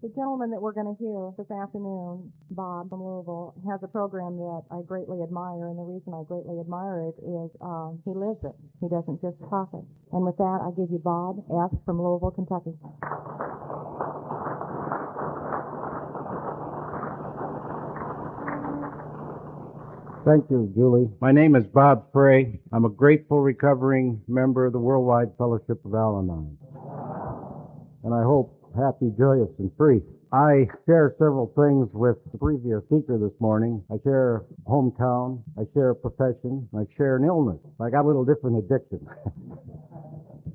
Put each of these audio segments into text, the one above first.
The gentleman that we're going to hear this afternoon, Bob from Louisville, has a program that I greatly admire, and the reason I greatly admire it is he lives it. He doesn't just talk it. And with that, I give you Bob F. from Louisville, Kentucky. Thank you, Julie. My name is Bob Frey. I'm a grateful recovering member of the Worldwide Fellowship of Al-Anon. And I hope happy, joyous, and free. I share several things with the previous speaker this morning. I share hometown, I share a profession, I share an illness. I got a little different addiction.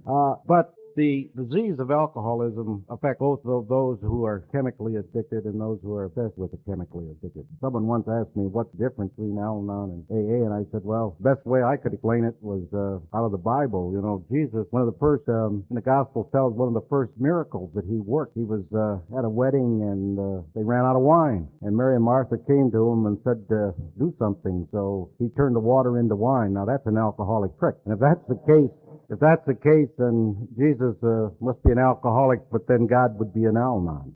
But the disease of alcoholism affects both of those who are chemically addicted and those who are obsessed with the chemically addicted. Someone once asked me what's the difference between Al-Anon and AA, and I said, well, the best way I could explain it was out of the Bible. You know, Jesus, one of the first, in the Gospel tells one of the first miracles that he worked. He was at a wedding and they ran out of wine. And Mary and Martha came to him and said, do something. So he turned the water into wine. Now that's an alcoholic trick. And if that's the case, then Jesus must be an alcoholic, but then God would be an Al-Anon.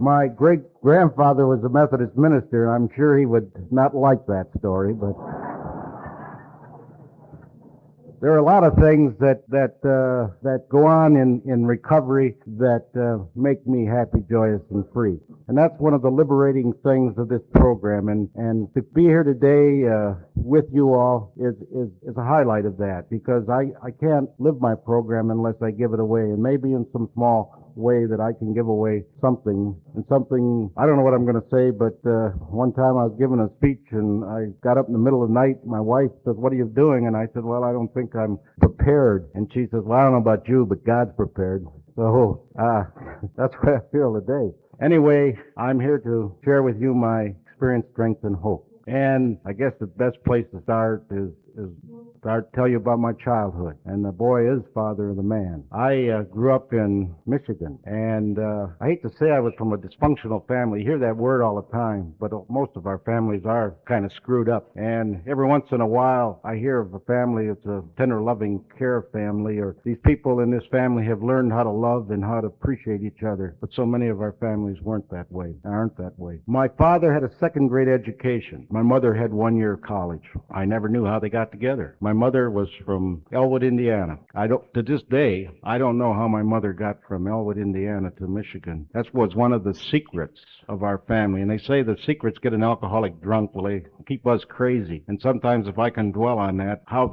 My great-grandfather was a Methodist minister, and I'm sure he would not like that story, but there are a lot of things that go on in recovery that make me happy, joyous, and free. And that's one of the liberating things of this program. And to be here today with you all is a highlight of that, because I can't live my program unless I give it away. And maybe in some small way that I can give away something, I don't know what I'm going to say, but one time I was giving a speech and I got up in the middle of the night. My wife says, what are you doing? And I said, well, I don't think I'm prepared. And she says, well, I don't know about you, but God's prepared. So that's what I feel today. Anyway, I'm here to share with you my experience, strength, and hope. And I guess the best place to start is tell you about my childhood. And the boy is father of the man. I grew up in Michigan, and I hate to say I was from a dysfunctional family. You hear that word all the time, but most of our families are kind of screwed up. And every once in a while, I hear of a family that's a tender, loving care family, or these people in this family have learned how to love and how to appreciate each other. But so many of our families aren't that way. My father had a second-grade education. My mother had 1 year of college. I never knew how they got together. My mother was from Elwood, Indiana. To this day, I don't know how my mother got from Elwood, Indiana to Michigan. That was one of the secrets of our family. And they say the secrets get an alcoholic drunk. Well, they keep us crazy. And sometimes if I can dwell on that, how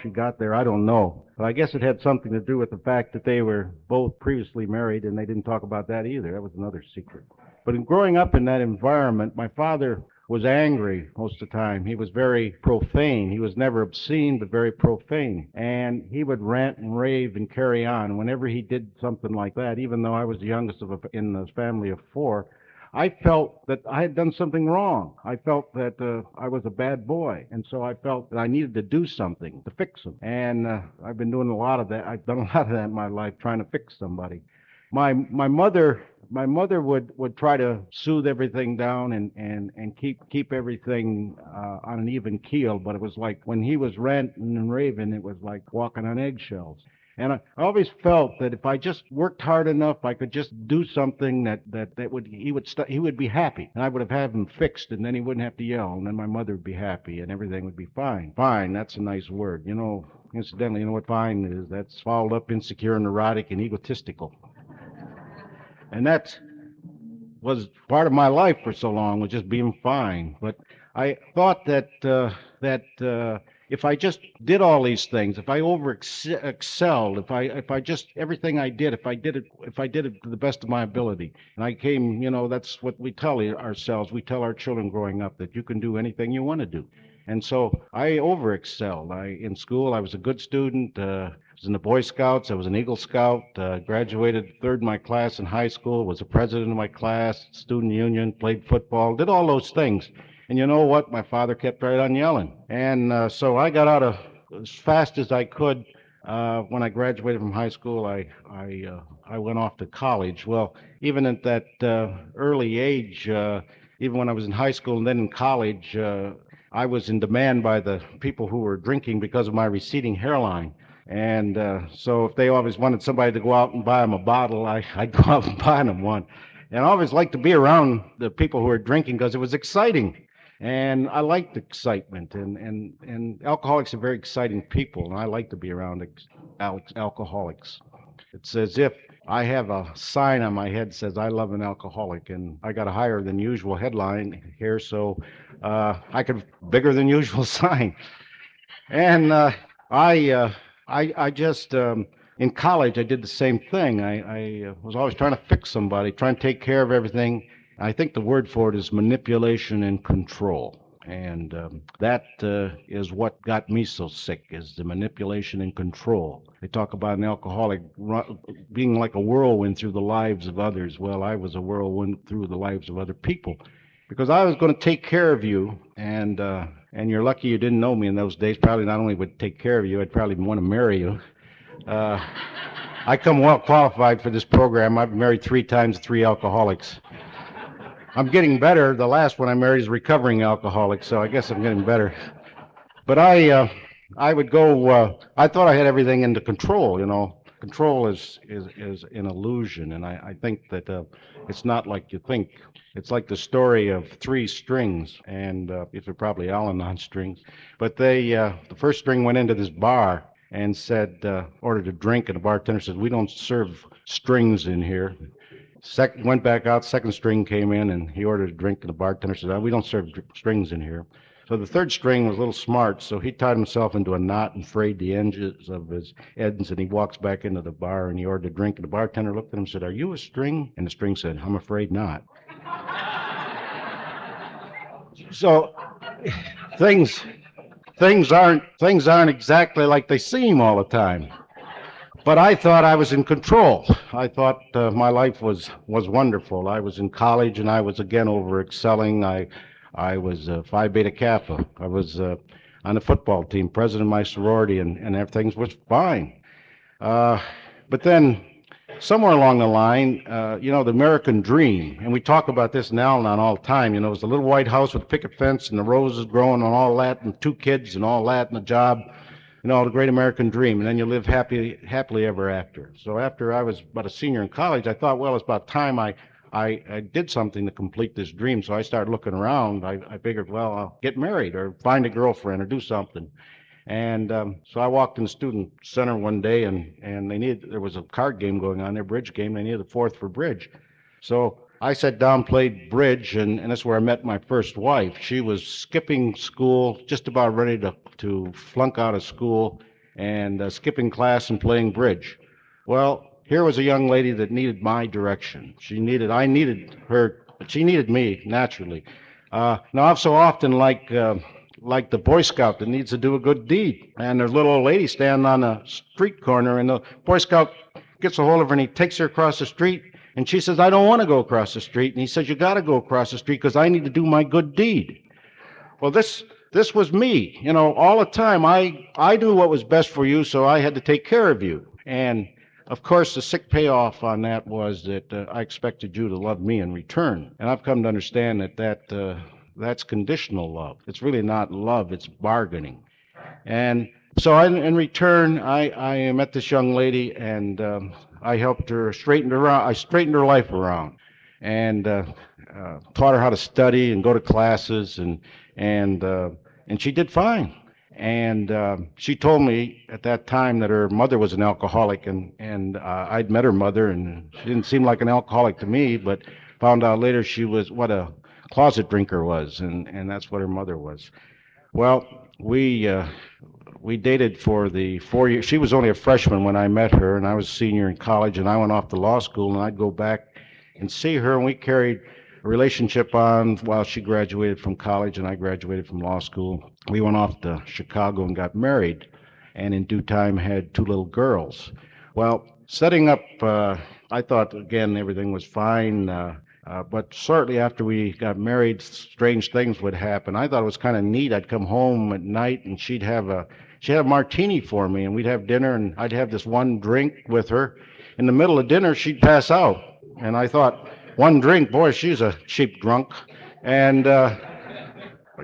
she got there, I don't know. But I guess it had something to do with the fact that they were both previously married, and they didn't talk about that either. That was another secret. But in growing up in that environment, my father was angry most of the time. He was very profane. He was never obscene, but very profane. And he would rant and rave and carry on. Whenever he did something like that, even though I was the youngest in the family of 4, I felt that I had done something wrong. I felt that I was a bad boy. And so I felt that I needed to do something to fix him. And I've been doing a lot of that. I've done a lot of that in my life, trying to fix somebody. My mother would try to soothe everything down and keep everything on an even keel, but it was like when he was ranting and raving, it was like walking on eggshells. And I always felt that if I just worked hard enough, I could just do something he would be happy, and I would have had him fixed, and then he wouldn't have to yell, and then my mother would be happy, and everything would be fine. Fine, that's a nice word. You know, incidentally, you know what fine is? That's fouled up, insecure, neurotic, and egotistical. And that was part of my life for so long, was just being fine. But I thought that if I just did all these things, if I excelled, if I just everything I did, if I did it to the best of my ability, and I came, that's what we tell ourselves. We tell our children growing up that you can do anything you want to do. And so I over-excelled. In school, I was a good student. I was in the Boy Scouts. I was an Eagle Scout. Graduated third in my class in high school. Was a president of my class, student union, played football, did all those things. And you know what? My father kept right on yelling. And so I got out as fast as I could. When I graduated from high school, I went off to college. Well, even at that early age, even when I was in high school and then in college, I was in demand by the people who were drinking because of my receding hairline. And so if they always wanted somebody to go out and buy them a bottle, I'd go out and buy them one. And I always liked to be around the people who were drinking because it was exciting. And I liked excitement. And alcoholics are very exciting people, and I like to be around alcoholics. It's as if I have a sign on my head that says, I love an alcoholic. And I got a higher than usual headline here, so I could, bigger than usual sign. And I just, in college, I did the same thing. I was always trying to fix somebody, trying to take care of everything. I think the word for it is manipulation and control. And that is what got me so sick, is the manipulation and control. They talk about an alcoholic being like a whirlwind through the lives of others. Well, I was a whirlwind through the lives of other people, because I was going to take care of you, and you're lucky you didn't know me in those days. Probably not only would take care of you, I'd probably want to marry you. I come well qualified for this program. I've married 3 times 3 alcoholics. I'm getting better. The last one I married is a recovering alcoholic, so I guess I'm getting better. But I would go, I thought I had everything under control, you know. Control is an illusion, and I think that it's not like you think. It's like the story of 3 strings, and these are probably Al-Anon strings. But the first string went into this bar and said, ordered a drink, and the bartender said, we don't serve strings in here. Went back out, second string came in, and he ordered a drink, and the bartender said, we don't serve strings in here. So the third string was a little smart, so he tied himself into a knot and frayed the ends of his ends, and he walks back into the bar, and he ordered a drink, and the bartender looked at him and said, are you a string? And the string said, I'm afraid not. So things aren't exactly like they seem all the time. But I thought I was in control. I thought my life was wonderful. I was in college, and I was again over excelling. I was Phi Beta Kappa. I was on the football team, president of my sorority, and everything was fine. But then somewhere along the line, the American dream, and we talk about this in Al-Anon all the time. You know, it was a little white house with a picket fence and the roses growing and all that, and 2 kids and all that, and a job. You know, the great American dream, and then you live happily ever after. So after I was about a senior in college, I thought, well, it's about time I did something to complete this dream. So I started looking around. I figured, well, I'll get married or find a girlfriend or do something. And so I walked in the student center one day, and there was a card game going on there, bridge game. They needed a 4th for bridge. So I sat down, played bridge, and that's where I met my first wife. She was skipping school, just about ready to flunk out of school, and skipping class and playing bridge. Well, here was a young lady that needed my direction. I needed her, but she needed me, naturally. Now, I'm so often like the Boy Scout that needs to do a good deed. And there's a little old lady standing on a street corner, and the Boy Scout gets a hold of her, and he takes her across the street. And she says, I don't want to go across the street. And he says, you got to go across the street because I need to do my good deed. Well, this was me. You know, all the time I knew what was best for you, so I had to take care of you. And, of course, the sick payoff on that was that I expected you to love me in return. And I've come to understand that's conditional love. It's really not love, it's bargaining. And so in return, I met this young lady, and I helped her straighten her out. I straightened her life around, and taught her how to study and go to classes, and she did fine. And she told me at that time that her mother was an alcoholic, and I'd met her mother, and she didn't seem like an alcoholic to me, but found out later she was what a closet drinker was, and that's what her mother was. Well, we dated for the 4 years. She was only a freshman when I met her, and I was a senior in college, and I went off to law school, and I'd go back and see her, and we carried a relationship on while she graduated from college and I graduated from law school. We went off to Chicago and got married, and in due time had 2 little girls. Well, setting up, I thought, again, everything was fine, but shortly after we got married, strange things would happen. I thought it was kind of neat. I'd come home at night, and she'd have a martini for me, and we'd have dinner, and I'd have this one drink with her. In the middle of dinner, she'd pass out, and I thought, one drink, boy, she's a cheap drunk. And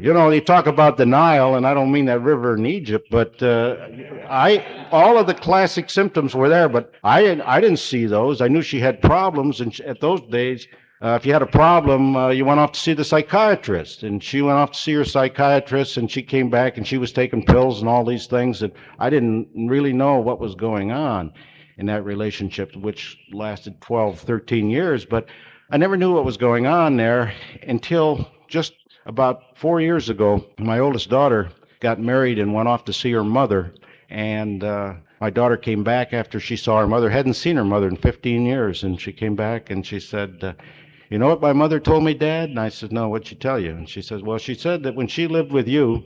You know, you talk about the Nile, and I don't mean that river in Egypt, but all of the classic symptoms were there, but I didn't see those. I knew she had problems, and at those days, if you had a problem, you went off to see the psychiatrist, and she went off to see her psychiatrist, and she came back, and she was taking pills and all these things, and I didn't really know what was going on in that relationship, which lasted 12, 13 years, but I never knew what was going on there until just about 4 years ago. My oldest daughter got married and went off to see her mother, and my daughter came back after she saw her mother. Hadn't seen her mother in 15 years, and she came back and she said, you know what my mother told me, Dad? And I said, no, what'd she tell you? And she says, well, she said that when she lived with you,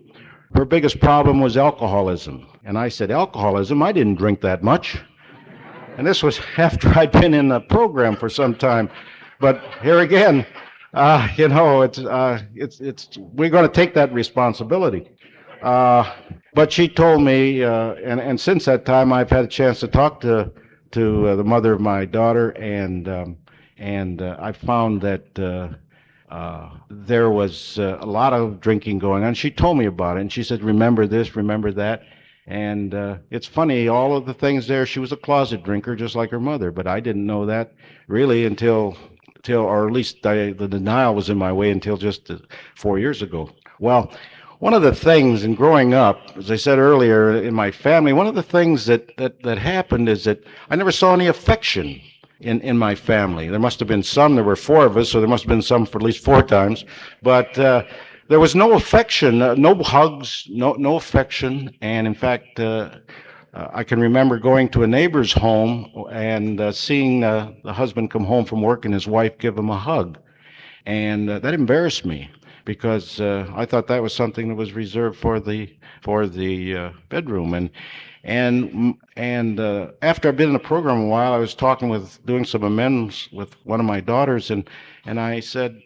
her biggest problem was alcoholism. And I said, alcoholism? I didn't drink that much. And this was after I'd been in the program for some time. But here again, you know, it's we're going to take that responsibility. But she told me, and since that time, I've had a chance to talk to the mother of my daughter, and I found that there was a lot of drinking going on. She told me about it, and she said, remember this, remember that. And it's funny, all of the things there, she was a closet drinker just like her mother, but I didn't know that really until or at least the denial was in my way until just 4 years ago. Well, one of the things in growing up, as I said earlier, in my family, one of the things that happened is that I never saw any affection in my family. There must have been some. There were 4 of us, so there must have been some for at least 4 times. But there was no affection, no hugs, no affection. And in fact, I can remember going to a neighbor's home and seeing the husband come home from work and his wife give him a hug. And that embarrassed me because I thought that was something that was reserved for the bedroom. And after I've been in the program a while, I was doing some amends with one of my daughters, and I said,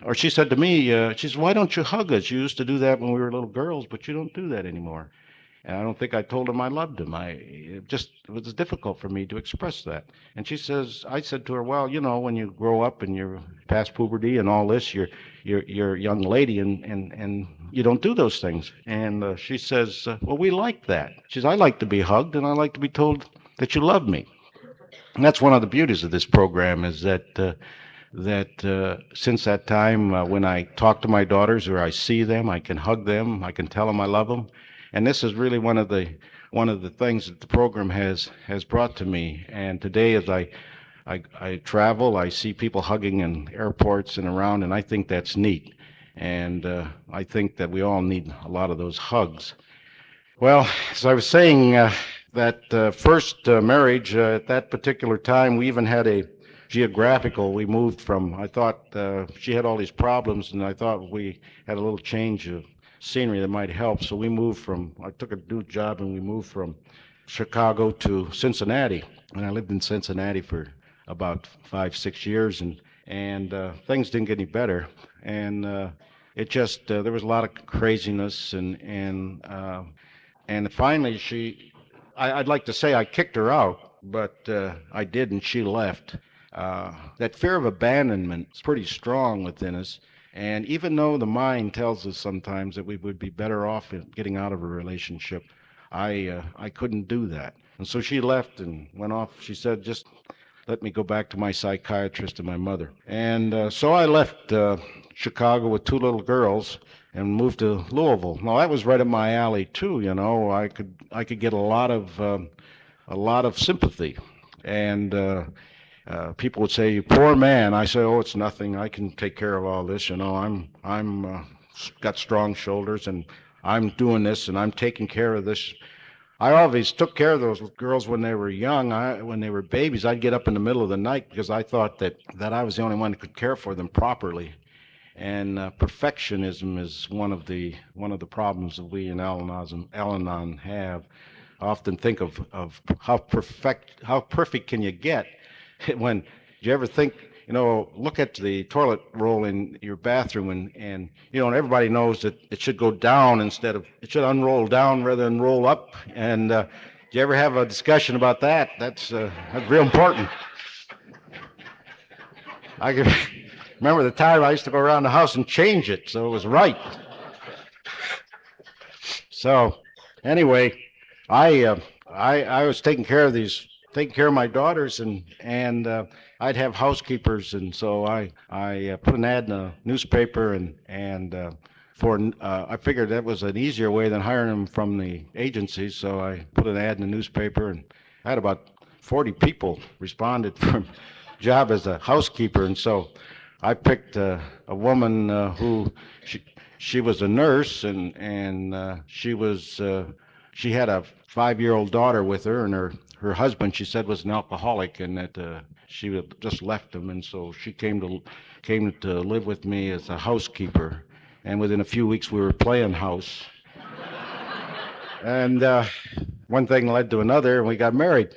or she said to me, she said, why don't you hug us? You used to do that when we were little girls, but you don't do that anymore. And I don't think I told him I loved him. It was difficult for me to express that. And I said to her, well, you know, when you grow up and you're past puberty and all this, you're a young lady and you don't do those things. And she says, well, we like that. She says, I like to be hugged and I like to be told that you love me. And that's one of the beauties of this program is that since that time, when I talk to my daughters or I see them, I can hug them, I can tell them I love them. And this is really one of the things that the program has brought to me. And today, as I travel, I see people hugging in airports and around, and I think that's neat. And I think that we all need a lot of those hugs. Well, as I was saying, that first marriage, at that particular time, we even had a geographical. We moved from, I thought she had all these problems, and I thought we had a little change of scenery that might help. So I took a new job and we moved from Chicago to Cincinnati. And I lived in Cincinnati for about 5-6 years, and things didn't get any better. And it just, there was a lot of craziness and finally I'd like to say I kicked her out, but I didn't. She left. That fear of abandonment is pretty strong within us. And even though the mind tells us sometimes that we would be better off in getting out of a relationship, I couldn't do that. And so she left and went off. She said, just let me go back to my psychiatrist and my mother. And so I left Chicago with 2 little girls and moved to Louisville. Now that was right up my alley too. You know, I could get a lot of sympathy, and people would say, "You poor man." I say, "Oh, it's nothing. I can take care of all this. You know, I'm got strong shoulders, and I'm doing this, and I'm taking care of this." I always took care of those girls when they were young. When they were babies, I'd get up in the middle of the night because I thought that I was the only one who could care for them properly. And perfectionism is one of the problems that we in Al-Anon have. I often think of how perfect can you get when, do you ever think, you know, look at the toilet roll in your bathroom and you know, and everybody knows that it should go down it should unroll down rather than roll up. And do you ever have a discussion about that? That's real important. I can remember the time I used to go around the house and change it so it was right. So, anyway, I was taking care of my daughters, and I'd have housekeepers, and so I put an ad in a newspaper, and I figured that was an easier way than hiring them from the agencies, so I put an ad in the newspaper, and I had about 40 people responded for a job as a housekeeper, and so I picked a woman who she was a nurse, and she had a 5-year-old daughter with her, and her husband, she said, was an alcoholic, and that she had just left him, and so she came to live with me as a housekeeper, and within a few weeks we were playing house, and one thing led to another, and we got married.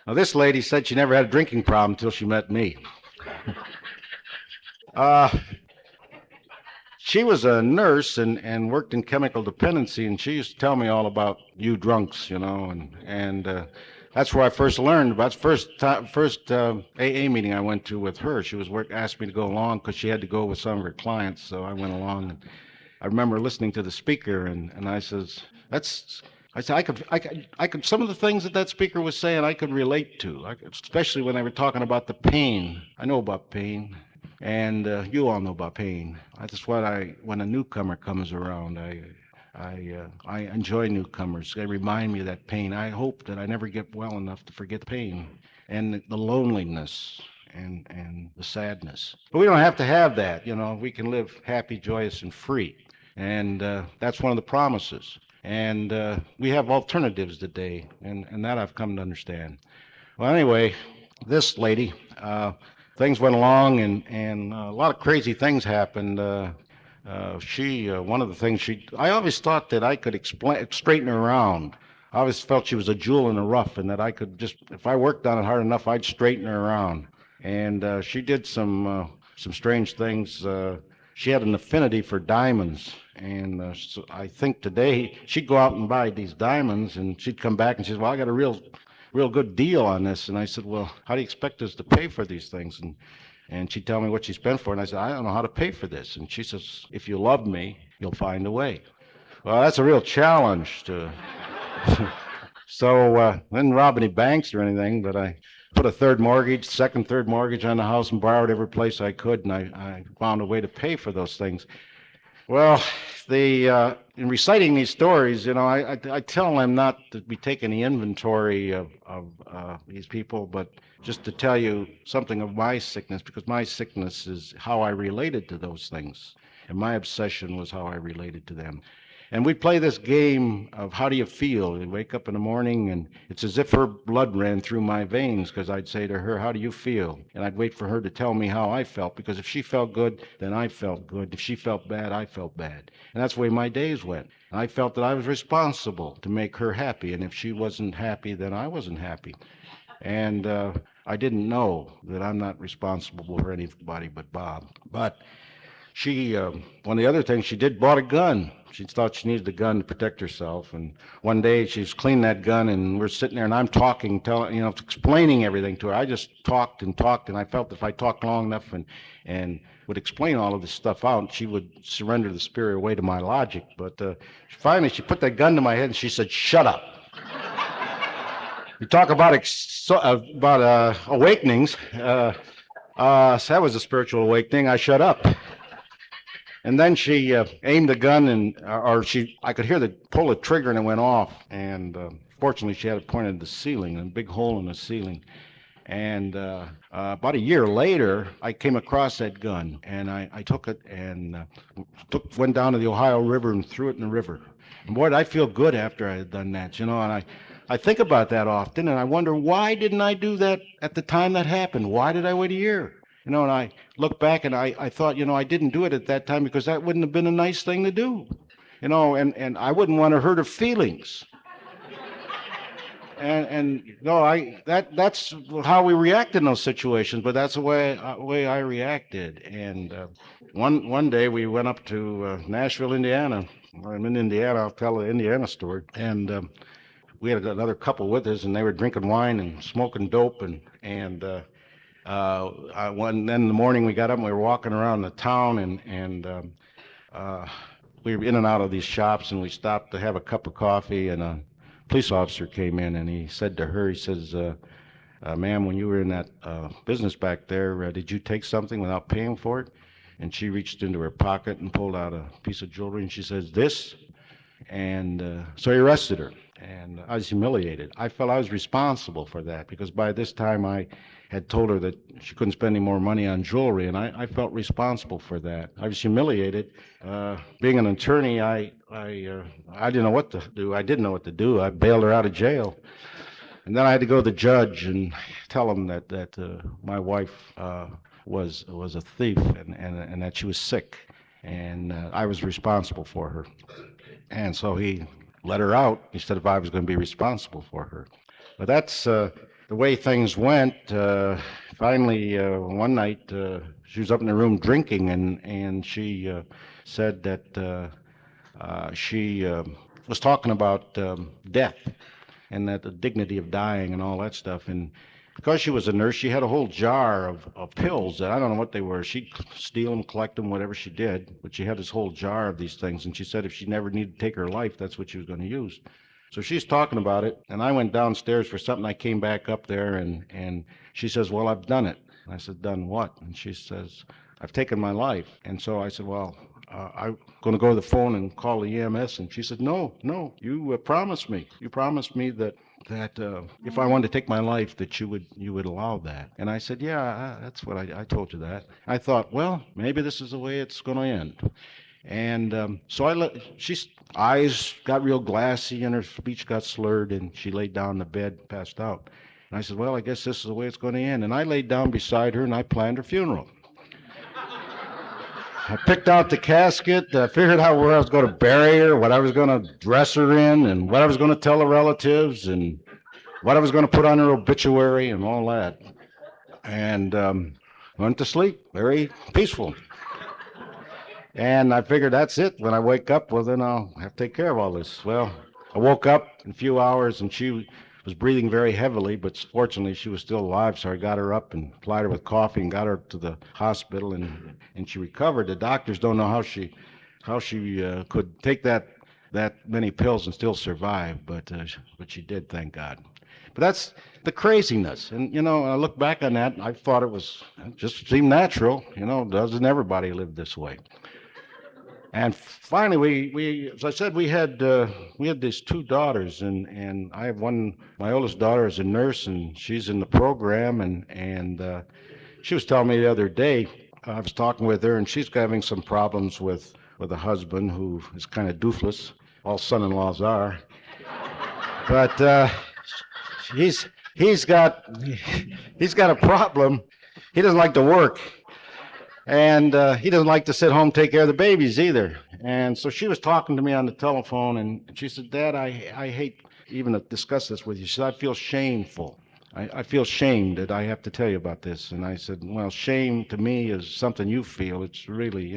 Now this lady said she never had a drinking problem until she met me. She was a nurse and worked in chemical dependency, and she used to tell me all about you drunks, and that's where I first learned about first AA meeting I went to with her. She was asked me to go along because she had to go with some of her clients, so I went along. And I remember listening to the speaker, and I said I could some of the things that speaker was saying I could relate to, especially when they were talking about the pain. I know about pain. And you all know about pain. That's why when a newcomer comes around, I enjoy newcomers. They remind me of that pain. I hope that I never get well enough to forget the pain and the loneliness and the sadness. But we don't have to have that. We can live happy, joyous, and free. And that's one of the promises. And we have alternatives today, and that I've come to understand. Well, anyway, this lady. Things went along, and a lot of crazy things happened. One of the things I always thought that I could straighten her around. I always felt she was a jewel in the rough, and that I could if I worked on it hard enough, I'd straighten her around. And she did some strange things. She had an affinity for diamonds, and so I think today she'd go out and buy these diamonds, and she'd come back and she'd say, well, I got a real good deal on this. And I said, well, how do you expect us to pay for these things? And she'd tell me what she spent for it. And I said, I don't know how to pay for this. And she says, if you love me, you'll find a way. Well, that's a real challenge to. So didn't rob any banks or anything, but I put a third mortgage on the house and borrowed every place I could, and I found a way to pay for those things. Well, in reciting these stories, I tell them not to be taking the inventory of these people, but just to tell you something of my sickness, because my sickness is how I related to those things, and my obsession was how I related to them. And we play this game of how do you feel? You wake up in the morning, and it's as if her blood ran through my veins, because I'd say to her, how do you feel? And I'd wait for her to tell me how I felt, because if she felt good, then I felt good. If she felt bad, I felt bad. And that's the way my days went. And I felt that I was responsible to make her happy, and if she wasn't happy, then I wasn't happy. And I didn't know that I'm not responsible for anybody but Bob. But she, one of the other things she did, bought a gun. She thought she needed a gun to protect herself. And one day she's cleaning that gun, and we're sitting there, and I'm talking, explaining everything to her. I just talked, and I felt if I talked long enough and would explain all of this stuff out, she would surrender the superior weight of my logic. But finally, she put that gun to my head, and she said, "Shut up." You talk about awakenings. So that was a spiritual awakening. I shut up. And then she aimed the gun, I could hear pull the trigger, and it went off. And fortunately, she had it pointed at the ceiling, a big hole in the ceiling. And about a year later, I came across that gun, and I took it and went down to the Ohio River and threw it in the river. And boy, did I feel good after I had done that, And I think about that often, and I wonder, why didn't I do that at the time that happened? Why did I wait a year? And I look back, and I thought, I didn't do it at that time because that wouldn't have been a nice thing to do. And I wouldn't want to hurt her feelings. That's how we react in those situations, but that's the way I reacted. And one day we went up to Nashville, Indiana. I'm in Indiana. I'll tell the Indiana story. And we had another couple with us, and they were drinking wine and smoking dope. Then in the morning we got up and we were walking around the town, and we were in and out of these shops, and we stopped to have a cup of coffee, and a police officer came in, and he said to her, he says, ma'am, when you were in that business back there, did you take something without paying for it? And she reached into her pocket and pulled out a piece of jewelry, and she says, this? And so he arrested her, and I was humiliated. I felt I was responsible for that, because by this time I had told her that she couldn't spend any more money on jewelry, and I felt responsible for that. I was humiliated. Being an attorney, I didn't know what to do. I didn't know what to do. I bailed her out of jail. And then I had to go to the judge and tell him that my wife was a thief, and that she was sick, and I was responsible for her. And so he let her out. He said if I was going to be responsible for her. But that's the way things went. Finally, one night, she was up in the room drinking, and she said that she was talking about death, and that the dignity of dying and all that stuff. And because she was a nurse, she had a whole jar of pills that I don't know what they were. She'd steal them, collect them, whatever she did. But she had this whole jar of these things. And she said if she never needed to take her life, that's what she was going to use. So she's talking about it. And I went downstairs for something. I came back up there, and she says, well, I've done it. I said, done what? And she says, I've taken my life. And so I said, well, I'm going to go to the phone and call the EMS. And she said, no, you promised me. You promised me that if I wanted to take my life, that you would allow that. And I said, yeah, that's what I told you that. I thought, well, maybe this is the way it's going to end. And so she's eyes got real glassy and her speech got slurred, and she laid down in the bed, passed out. And I said, well, I guess this is the way it's going to end. And I laid down beside her and I planned her funeral. I picked out the casket, figured out where I was going to bury her, what I was going to dress her in, and what I was going to tell the relatives, and what I was going to put on her obituary, and all that. And went to sleep, very peaceful. And I figured that's it. When I wake up, well, then I'll have to take care of all this. Well, I woke up in a few hours, and she was breathing very heavily, but fortunately she was still alive, so I got her up and plied her with coffee and got her to the hospital, and she recovered. The doctors don't know how she could take that many pills and still survive, but she did, thank God. But that's the craziness, and I look back on that, and I thought it just seemed natural. Doesn't everybody live this way? And finally, we as I said, we had these two daughters, and I have one. My oldest daughter is a nurse, and she's in the program, and she was telling me the other day. I was talking with her, and she's having some problems with a husband who is kind of doofless. All son-in-laws are, but he's got a problem. He doesn't like to work. And he doesn't like to sit home and take care of the babies either. And so she was talking to me on the telephone, and she said, Dad, I hate even to discuss this with you. She said, I feel shameful. I feel shamed that I have to tell you about this. And I said, well, shame to me is something you feel. It's really,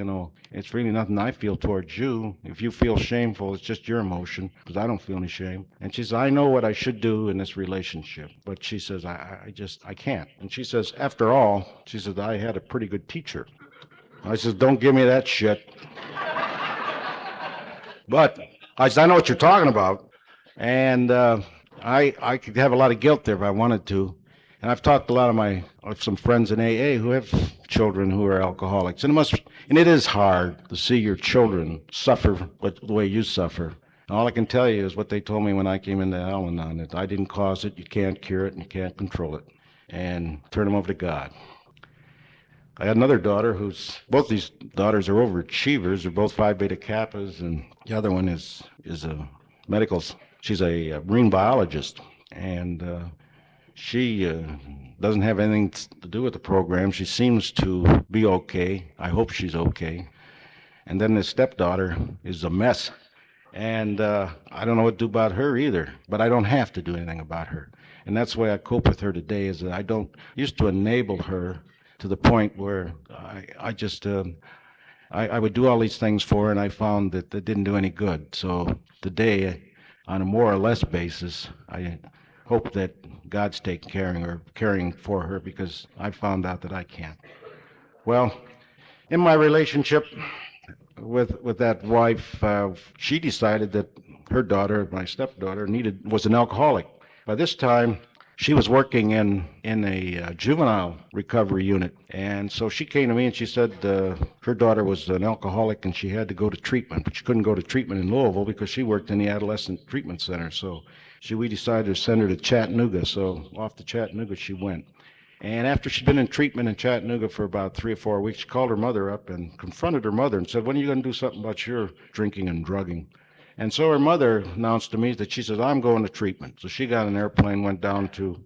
it's really nothing I feel towards you. If you feel shameful, it's just your emotion, because I don't feel any shame. And she says, I know what I should do in this relationship. But she says, I can't. And she says, after all, she says, I had a pretty good teacher. I says, don't give me that shit. But I said, I know what you're talking about. And I could have a lot of guilt there if I wanted to. And I've talked to a lot of some friends in AA who have children who are alcoholics. And it is hard to see your children suffer the way you suffer. And all I can tell you is what they told me when I came into Al-Anon, that I didn't cause it, you can't cure it, and you can't control it. And turn them over to God. I had another daughter both these daughters are overachievers. They're both Phi Beta Kappas, and the other one is a she's a marine biologist, and she doesn't have anything to do with the program. She seems to be okay. I hope she's okay. And then the stepdaughter is a mess, and I don't know what to do about her either, but I don't have to do anything about her. And that's the way I cope with her today, is that I used to enable her to the point where I would do all these things for her, and I found that it didn't do any good. So today, on a more or less basis, I hope that God's caring for her, because I found out that I can't. Well, in my relationship, with that wife, she decided that her daughter, my stepdaughter, was an alcoholic. By this time, she was working in a juvenile recovery unit, and so she came to me and she said her daughter was an alcoholic and she had to go to treatment, but she couldn't go to treatment in Louisville because she worked in the adolescent treatment center. So we decided to send her to Chattanooga. So off to Chattanooga she went. And after she'd been in treatment in Chattanooga for about 3 or 4 weeks, she called her mother up and confronted her mother and said, "When are you going to do something about your drinking and drugging?" And so her mother announced to me that she says, "I'm going to treatment." So she got an airplane, went down to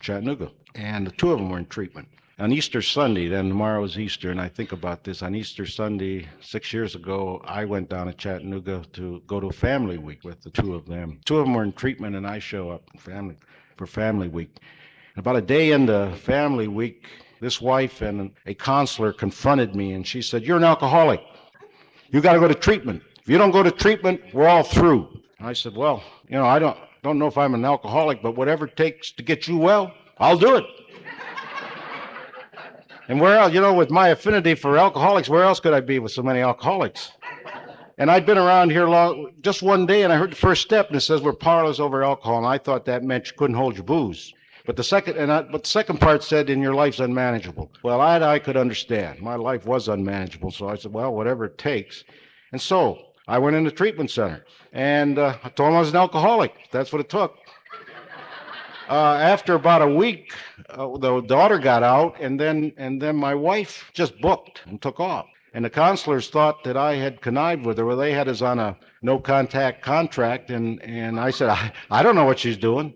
Chattanooga, and the two of them were in treatment. On Easter Sunday, then tomorrow is Easter, and I think about this. On Easter Sunday, 6 years ago, I went down to Chattanooga to go to a family week with the two of them. Two of them were in treatment, and I show up for family week. About a day into family week, this wife and a counselor confronted me, and she said, "You're an alcoholic. You got to go to treatment. If you don't go to treatment, we're all through." And I said, "Well, I don't know if I'm an alcoholic, but whatever it takes to get you well, I'll do it." And where else, with my affinity for alcoholics, where else could I be with so many alcoholics? And I'd been around here just one day, and I heard the first step, and it says we're powerless over alcohol, and I thought that meant you couldn't hold your booze. But the second part said, "and your life's unmanageable." Well, I could understand. My life was unmanageable, so I said, well, whatever it takes. And so I went in the treatment center, and I told them I was an alcoholic. That's what it took. After about a week, the daughter got out, and then my wife just booked and took off. And the counselors thought that I had connived with her. Well, they had us on a no-contact contract, and I said, I don't know what she's doing.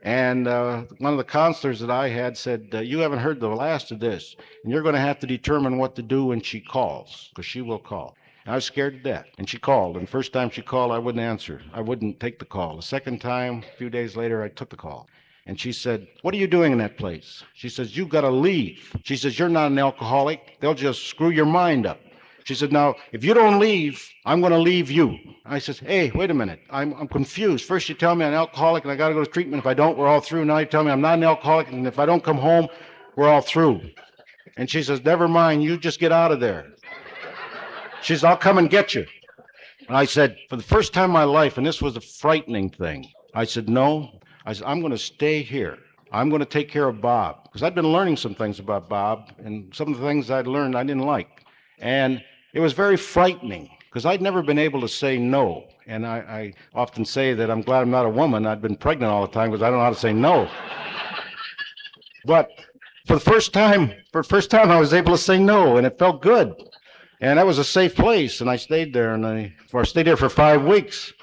And one of the counselors that I had said, "You haven't heard the last of this, and you're going to have to determine what to do when she calls, because she will call." And I was scared to death. And she called. And the first time she called, I wouldn't answer. I wouldn't take the call. The second time, a few days later, I took the call. And she said, "What are you doing in that place?" She says, "You've got to leave." She says, "You're not an alcoholic. They'll just screw your mind up." She said, "Now, if you don't leave, I'm going to leave you." I said, "Hey, wait a minute. I'm confused. First you tell me I'm an alcoholic and I got to go to treatment. If I don't, we're all through. Now you tell me I'm not an alcoholic, and if I don't come home, we're all through." And she says, "Never mind. You just get out of there." She says, "I'll come and get you." And I said, for the first time in my life, and this was a frightening thing, I said, "No." I said, "I'm going to stay here. I'm going to take care of Bob." Because I'd been learning some things about Bob, and some of the things I'd learned I didn't like. And it was very frightening, because I'd never been able to say no. And I often say that I'm glad I'm not a woman. I'd been pregnant all the time because I don't know how to say no. But for the first time, I was able to say no, and it felt good. And that was a safe place, and I stayed there, and I stayed there for 5 weeks.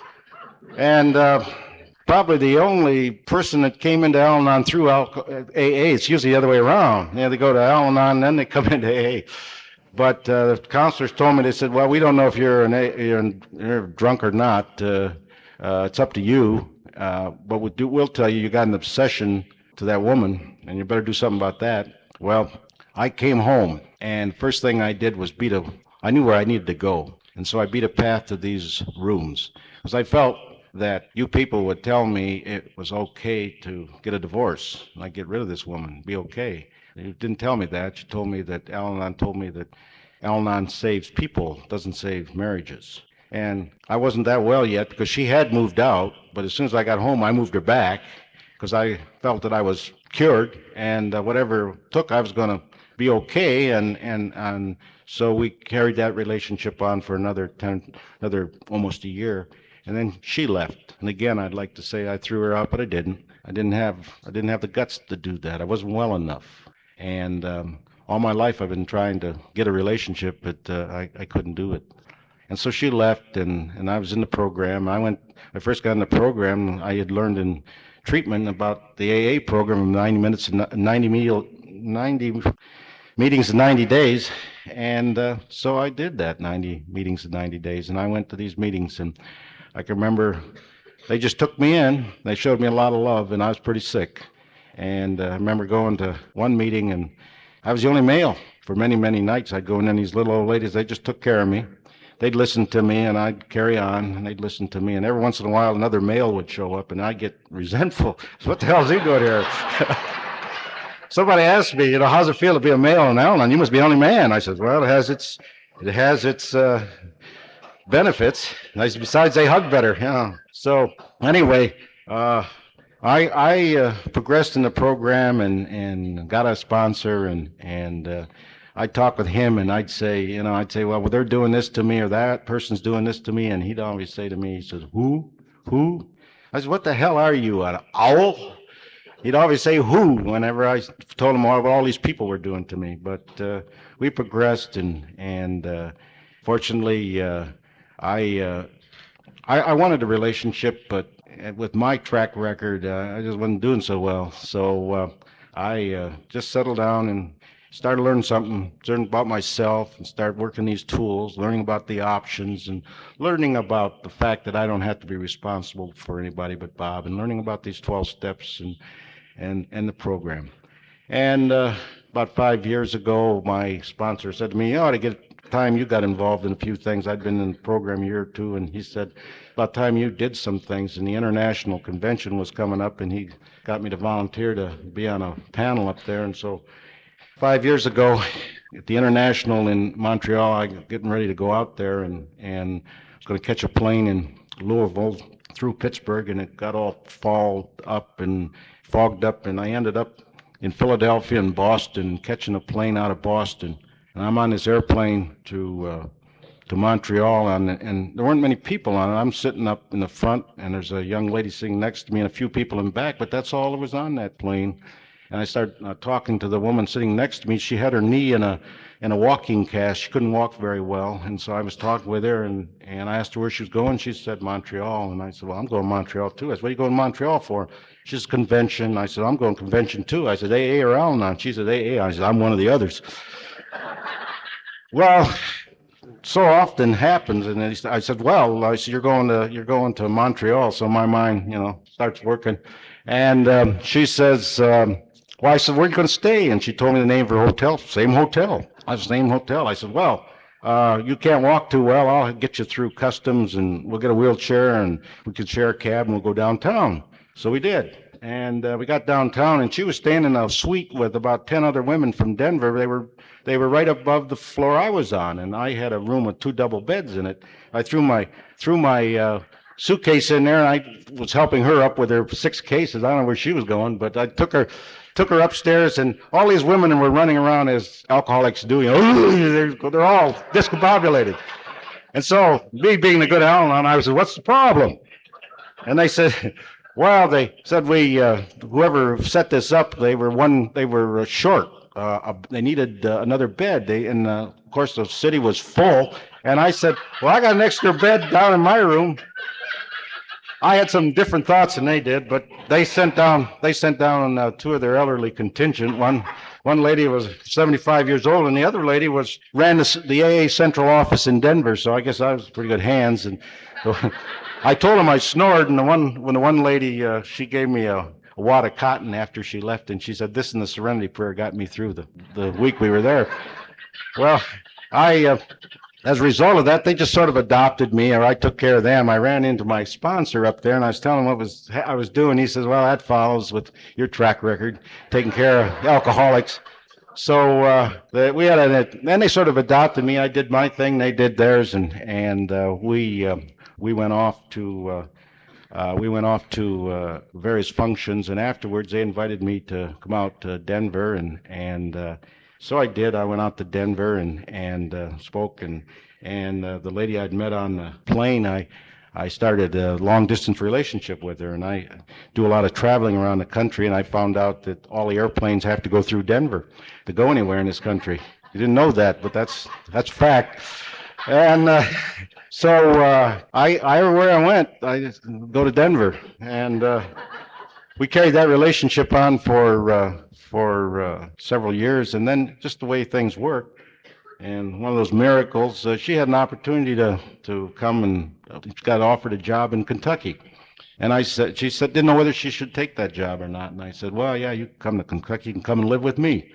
And probably the only person that came into Al-Anon through AA, it's usually the other way around. They go to Al-Anon, and then they come into AA. But the counselors told me, they said, "Well, we don't know if you're drunk or not. It's up to you. But we'll tell you got an obsession to that woman, and you better do something about that." Well, I came home, and first thing I did was I knew where I needed to go. And so I beat a path to these rooms, because I felt that you people would tell me it was okay to get a divorce, and I'd get rid of this woman, be okay. You didn't tell me that. You told me that Al-Anon told me that Al-Anon saves people, doesn't save marriages. And I wasn't that well yet, because she had moved out, but as soon as I got home, I moved her back, because I felt that I was cured, and whatever it took, I was going to be okay, and so we carried that relationship on for another almost a year, and then she left. And again, I'd like to say I threw her out, but I didn't. I didn't have the guts to do that. I wasn't well enough, and all my life I've been trying to get a relationship, but I couldn't do it. And so she left, and I was in the program. I first got in the program. I had learned in treatment about the AA program, 90 meetings in 90 days, and so I did that, 90 meetings in 90 days, and I went to these meetings, and I can remember they just took me in. They showed me a lot of love, and I was pretty sick, and I remember going to one meeting, and I was the only male for many, many nights. I'd go in, and these little old ladies, they just took care of me. They'd listen to me, and I'd carry on, and they'd listen to me, and every once in a while another male would show up, and I'd get resentful. So what the hell is he doing here? Somebody asked me, how's it feel to be a male in Al-Anon? You must be the only man. I said, well, it has its it has its benefits. Nice. Besides, they hug better. Yeah. So anyway, uh, I progressed in the program and got a sponsor and I'd talk with him and I'd say, well, they're doing this to me or that person's doing this to me, and he'd always say to me, he says, who? I said, what the hell are you, an owl? He'd always say who whenever I told him what all these people were doing to me. But we progressed and fortunately I wanted a relationship, but with my track record, I just wasn't doing so well. So I just settled down and started learning about myself and started working these tools, learning about the options and learning about the fact that I don't have to be responsible for anybody but Bob, and learning about these 12 steps and the program. And about 5 years ago, my sponsor said to me, you ought to get time you got involved in a few things. I'd been in the program a year or two, and he said, about time you did some things. And the international convention was coming up, and he got me to volunteer to be on a panel up there. And so 5 years ago, at the international in Montreal, I was getting ready to go out there and was going to catch a plane in Louisville through Pittsburgh, and it got all fogged up, and I ended up in Philadelphia and Boston, catching a plane out of Boston. And I'm on this airplane to Montreal, and there weren't many people on it. I'm sitting up in the front, and there's a young lady sitting next to me and a few people in back, but that's all that was on that plane. And I started talking to the woman sitting next to me. She had her knee in a walking cast. She couldn't walk very well, and so I was talking with her, and I asked her where she was going. She said Montreal, and I said, well, I'm going to Montreal too. I said, what are you going to Montreal for? She says, convention. I said, I'm going to convention too. I said, AA or Al-Anon? She said, AA. I said, I'm one of the others. Well, so often happens, and I said, you're going to Montreal, so my mind, starts working, and she says, well, I said, where are you going to stay? And she told me the name of her hotel. Same hotel. I said, same hotel. I said, well, you can't walk too well. I'll get you through customs, and we'll get a wheelchair, and we could share a cab, and we'll go downtown. So we did. And we got downtown, and she was staying in a suite with about 10 other women from Denver. They were right above the floor I was on, and I had a room with 2 double beds in it. I threw my suitcase in there, and I was helping her up with her 6 cases. I don't know where she was going, but I took her upstairs, and all these women were running around as alcoholics do. They're all discombobulated. And so, me being the good Al-Anon, I said, what's the problem? And they said, well, they said whoever set this up, they were short. They needed another bed. Of course, the city was full. And I said, well, I got an extra bed down in my room. I had some different thoughts than they did, but they sent down 2 of their elderly contingent. One lady was 75 years old, and the other lady ran the AA central office in Denver. So I guess I was pretty good hands. And so I told them I snored, and when the one lady she gave me a wad of cotton after she left, and she said, this and the Serenity Prayer got me through the week we were there. Well, as a result of that, they just sort of adopted me, or I took care of them. I ran into my sponsor up there, and I was telling him what I was doing. He says, well, that follows with your track record, taking care of alcoholics. So then they sort of adopted me. I did my thing, they did theirs, and we went off to various functions, and afterwards they invited me to come out to Denver, and so I did. I went out to Denver and spoke, and the lady I'd met on the plane, I started a long-distance relationship with her, and I do a lot of traveling around the country, and I found out that all the airplanes have to go through Denver to go anywhere in this country. You didn't know that, but that's fact. And so where I went, I just go to Denver, and we carried that relationship on for several years, and then just the way things work. And one of those miracles, she had an opportunity to come, and got offered a job in Kentucky. And she said, didn't know whether she should take that job or not. And I said, well, yeah, you come to Kentucky, you can come and live with me.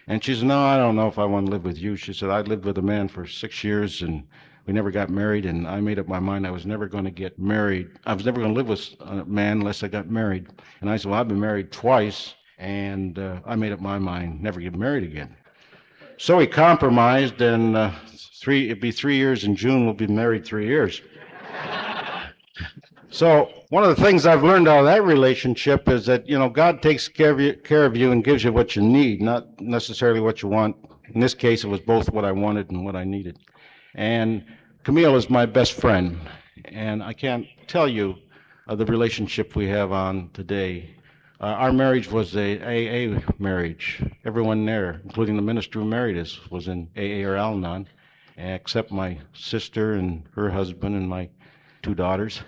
And she said, no, I don't know if I want to live with you. She said, I lived with a man for 6 years, and we never got married, and I made up my mind I was never going to get married. I was never going to live with a man unless I got married. And I said, well, I've been married twice, and I made up my mind never get married again. So we compromised, and it'd be 3 years in June. We'll be married 3 years. So one of the things I've learned out of that relationship is that, God takes care of you and gives you what you need, not necessarily what you want. In this case, it was both what I wanted and what I needed. And Camille is my best friend, and I can't tell you the relationship we have on today. Our marriage was a AA marriage. Everyone there, including the minister who married us, was in AA or Al-Anon, except my sister and her husband and my 2 daughters.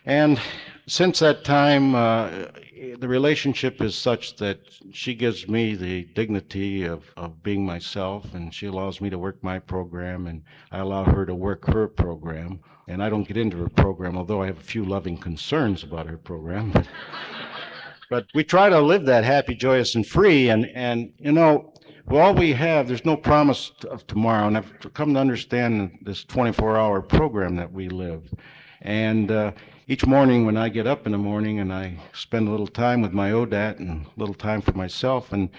And since that time, the relationship is such that she gives me the dignity of being myself, and she allows me to work my program, and I allow her to work her program. And I don't get into her program, although I have a few loving concerns about her program. But we try to live that happy, joyous, and free. And all we have, there's no promise of tomorrow. And I've come to understand this 24-hour program that we live. And each morning when I get up in the morning and I spend a little time with my ODAT and a little time for myself, and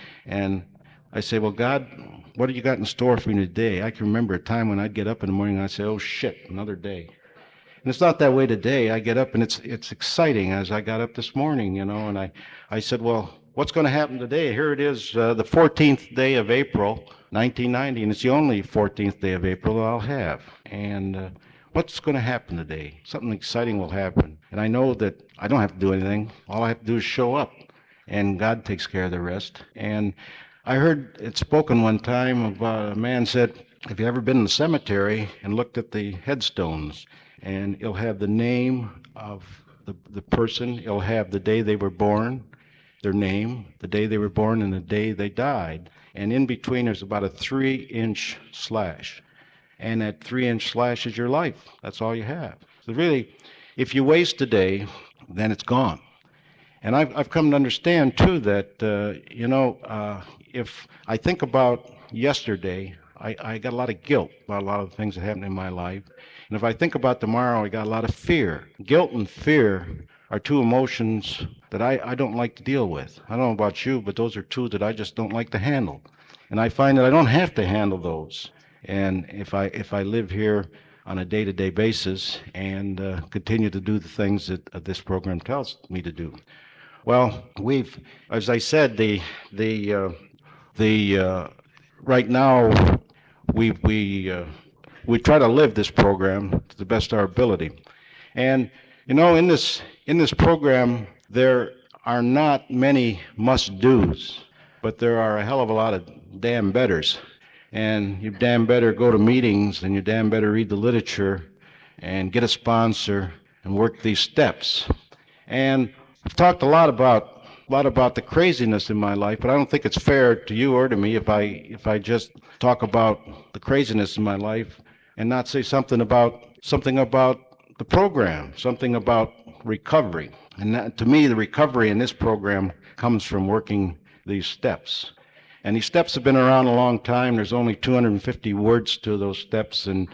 I say, well, God, what do you got in store for me today? I can remember a time when I'd get up in the morning and I'd say, oh, shit, another day. And it's not that way today. I get up and it's exciting, as I got up this morning, and I said, well, what's going to happen today? Here it is, the 14th day of April, 1990, and it's the only 14th day of April that I'll have. And what's going to happen today? Something exciting will happen. And I know that I don't have to do anything. All I have to do is show up, and God takes care of the rest. And I heard it spoken one time about a man said, have you ever been in the cemetery and looked at the headstones? And it'll have the name of the person. It'll have the day they were born, their name, the day they were born, and the day they died. And in between, there's about a 3-inch slash. And that 3-inch slash is your life. That's all you have. So really, if you waste a day, then it's gone. And I've come to understand, too, that, if I think about yesterday, I got a lot of guilt about a lot of the things that happened in my life. And if I think about tomorrow, I got a lot of fear. Guilt and fear are 2 emotions that I don't like to deal with. I don't know about you, but those are 2 that I just don't like to handle. And I find that I don't have to handle those. And if I live here on a day-to-day basis and continue to do the things that this program tells me to do. Well, as I said, right now, we try to live this program to the best of our ability. And, in this program, there are not many must-dos, but there are a hell of a lot of damn betters. And you damn better go to meetings, and you damn better read the literature and get a sponsor and work these steps. And I've talked a lot about the craziness in my life, but I don't think it's fair to you or to me if I just talk about the craziness in my life and not say something about the program, something about recovery. And that, to me, the recovery in this program comes from working these steps. And these steps have been around a long time. There's only 250 words to those steps, and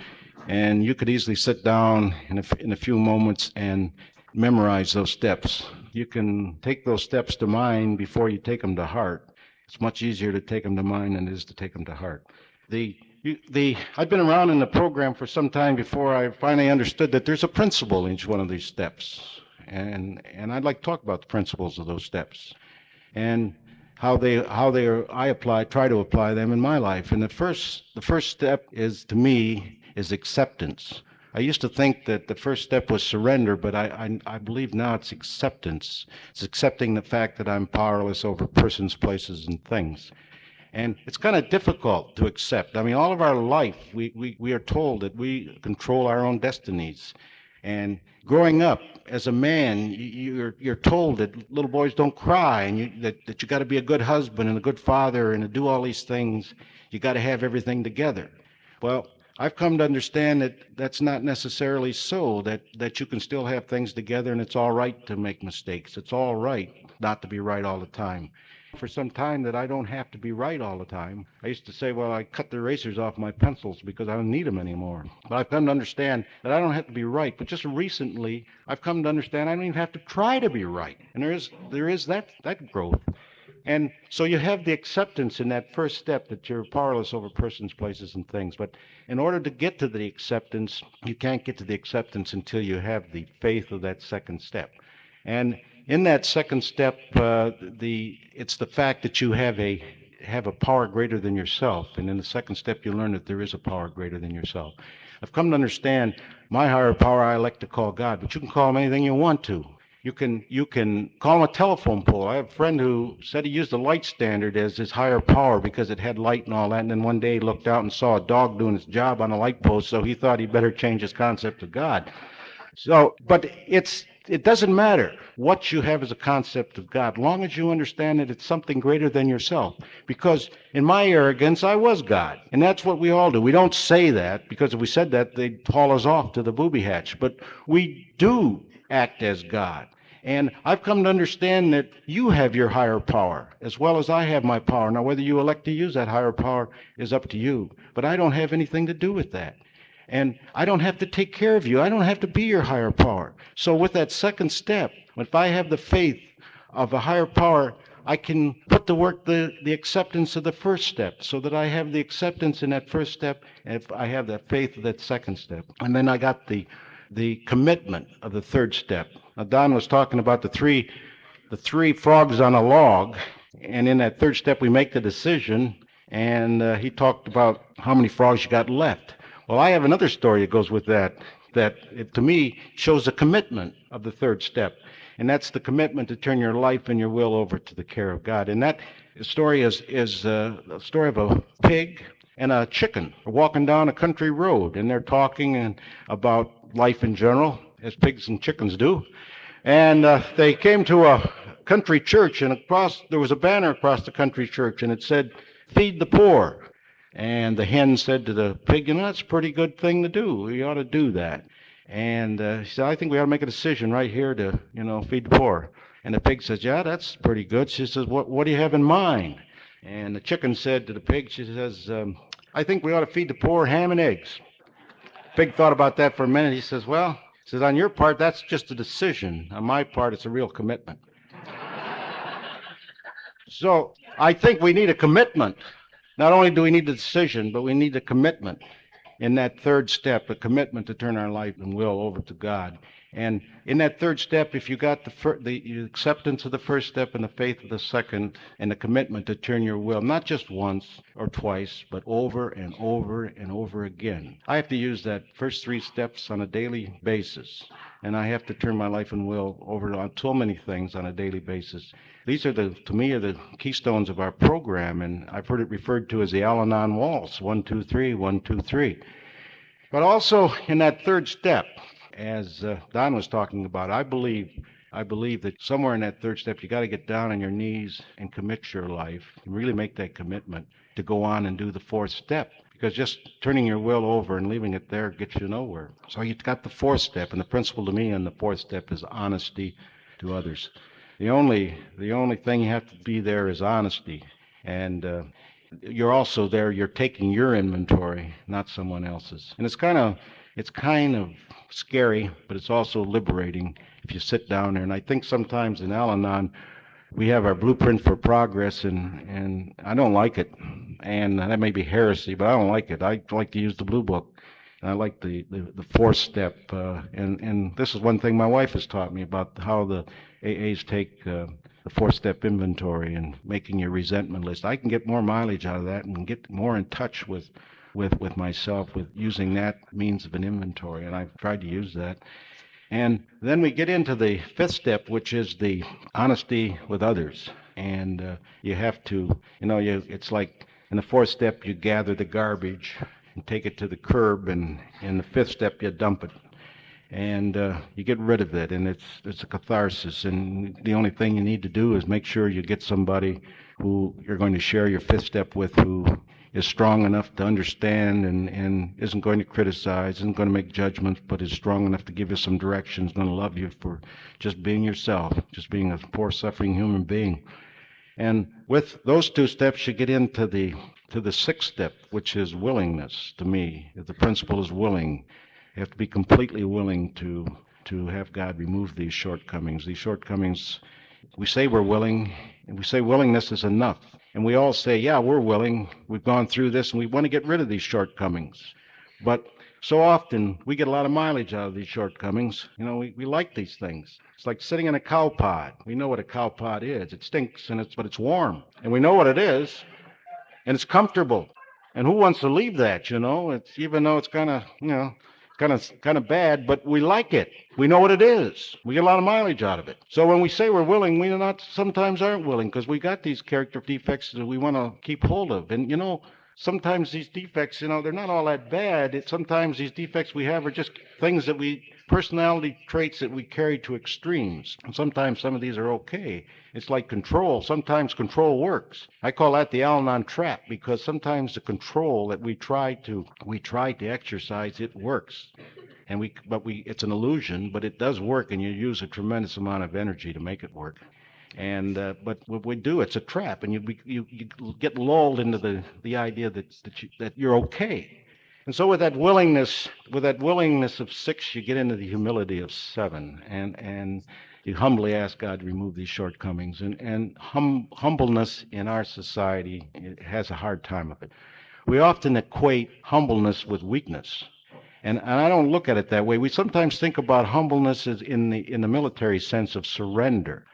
you could easily sit down in a few moments and memorize those steps. You can take those steps to mind before you take them to heart. It's much easier to take them to mind than it is to take them to heart. I've been around in the program for some time before I finally understood that there's a principle in each one of these steps, and I'd like to talk about the principles of those steps and how I try to apply them in my life. And the first step to me is acceptance. I used to think that the first step was surrender, but I believe now it's acceptance. It's accepting the fact that I'm powerless over persons, places, and things. And it's kind of difficult to accept. I mean, all of our life, we are told that we control our own destinies. And growing up as a man, you're told that little boys don't cry, and that you got to be a good husband and a good father and to do all these things. You got to have everything together. Well, I've come to understand that that's not necessarily so, that you can still have things together, and it's all right to make mistakes. It's all right not to be right all the time. For some time that I don't have to be right all the time. I used to say, well, I cut the erasers off my pencils because I don't need them anymore. But I've come to understand that I don't have to be right. But just recently, I've come to understand I don't even have to try to be right. And there is that growth. And so you have the acceptance in that first step that you're powerless over persons, places, and things. But in order to get to the acceptance, you can't get to the acceptance until you have the faith of that second step. And in that second step, it's the fact that you have a power greater than yourself. And in the second step, you learn that there is a power greater than yourself. I've come to understand my higher power I like to call God, but you can call him anything you want to. You can call him a telephone pole. I have a friend who said he used the light standard as his higher power because it had light and all that, and then one day he looked out and saw a dog doing its job on a light post, so he thought he better change his concept of God. But it doesn't matter what you have as a concept of God, long as you understand that it's something greater than yourself. Because in my arrogance, I was God. And that's what we all do. We don't say that, because if we said that, they'd haul us off to the booby hatch. But we do act as God. And I've come to understand that you have your higher power, as well as I have my power. Now, whether you elect to use that higher power is up to you. But I don't have anything to do with that. And I don't have to take care of you. I don't have to be your higher power. So with that second step, if I have the faith of a higher power, I can put to work the acceptance of the first step, so that I have the acceptance in that first step, and if I have that faith of that second step. And then I got the commitment of the third step. Now, Don was talking about the three frogs on a log, and in that third step we make the decision, and he talked about how many frogs you got left. Well, I have another story that goes with that it, to me, shows the commitment of the third step. And that's the commitment to turn your life and your will over to the care of God. And that story is a story of a pig and a chicken walking down a country road. And they're talking about life in general, as pigs and chickens do. And they came to a country church, and there was a banner across the country church, and it said, "Feed the poor." And the hen said to the pig, that's a pretty good thing to do. We ought to do that. And she said, I think we ought to make a decision right here to, feed the poor. And the pig says, yeah, that's pretty good. She says, what do you have in mind? And the chicken said to the pig, she says, I think we ought to feed the poor ham and eggs. The pig thought about that for a minute. He says, on your part, that's just a decision. On my part, it's a real commitment. So I think we need a commitment. Not only do we need the decision, but we need the commitment in that third step, a commitment to turn our life and will over to God. And in that third step, if you got the acceptance of the first step and the faith of the second, and the commitment to turn your will, not just once or twice, but over and over and over again. I have to use that first three steps on a daily basis. And I have to turn my life and will over on so many things on a daily basis. These are to me, the keystones of our program, and I've heard it referred to as the Al-Anon waltz, 1, 2, 3, 1, 2, 3. But also in that third step, as Don was talking about, I believe that somewhere in that third step, you got to get down on your knees and commit your life, and really make that commitment to go on and do the fourth step. Because just turning your will over and leaving it there gets you nowhere. So you've got the fourth step, and the principle to me in the fourth step is honesty to others. The only thing you have to be there is honesty. And you're also there, you're taking your inventory, not someone else's. And it's kind of scary, but it's also liberating if you sit down there. And I think sometimes in Al-Anon, we have our blueprint for progress, and I don't like it. And that may be heresy, but I don't like it. I like to use the blue book. And I like the fourth step. And this is one thing my wife has taught me about how the AAs take the four-step inventory and making your resentment list. I can get more mileage out of that and get more in touch with myself with using that means of an inventory. And I've tried to use that. And then we get into the fifth step, which is the honesty with others. And you have to, it's like in the fourth step, you gather the garbage and take it to the curb, and in the fifth step, you dump it. And you get rid of it, and it's a catharsis. And the only thing you need to do is make sure you get somebody who you're going to share your fifth step with, who is strong enough to understand and isn't going to criticize, isn't going to make judgments, but is strong enough to give you some direction, is going to love you for just being yourself, just being a poor, suffering human being. And with those two steps, you get into the sixth step, which is willingness. To me, if the principle is willing, you have to be completely willing to have God remove these shortcomings. These shortcomings We say we're willing, and we say willingness is enough. And we all say, yeah, we're willing. We've gone through this, and we want to get rid of these shortcomings. But so often, we get a lot of mileage out of these shortcomings. We like these things. It's like sitting in a cow pod. We know what a cow pod is. It stinks, but it's warm. And we know what it is, and it's comfortable. And who wants to leave that, It's, even though it's kind of bad, but we like it. We know what it is. We get a lot of mileage out of it. So when we say we're willing, we sometimes aren't willing, because we got these character defects that we want to keep hold of. And sometimes these defects, they're not all that bad. Sometimes these defects we have are just things personality traits that we carry to extremes. And sometimes some of these are okay. It's like control. Sometimes control works. I call that the Al-Anon trap, because sometimes the control that we try to exercise, it works. It's an illusion, but it does work, and you use a tremendous amount of energy to make it work. But what we do, it's a trap, and you get lulled into the idea that you're okay. And so with that willingness of 6, you get into the humility of 7, and you humbly ask God to remove these shortcomings. And humbleness in our society, it has a hard time of it. We often equate humbleness with weakness. And I don't look at it that way. We sometimes think about humbleness as in the military sense of surrender.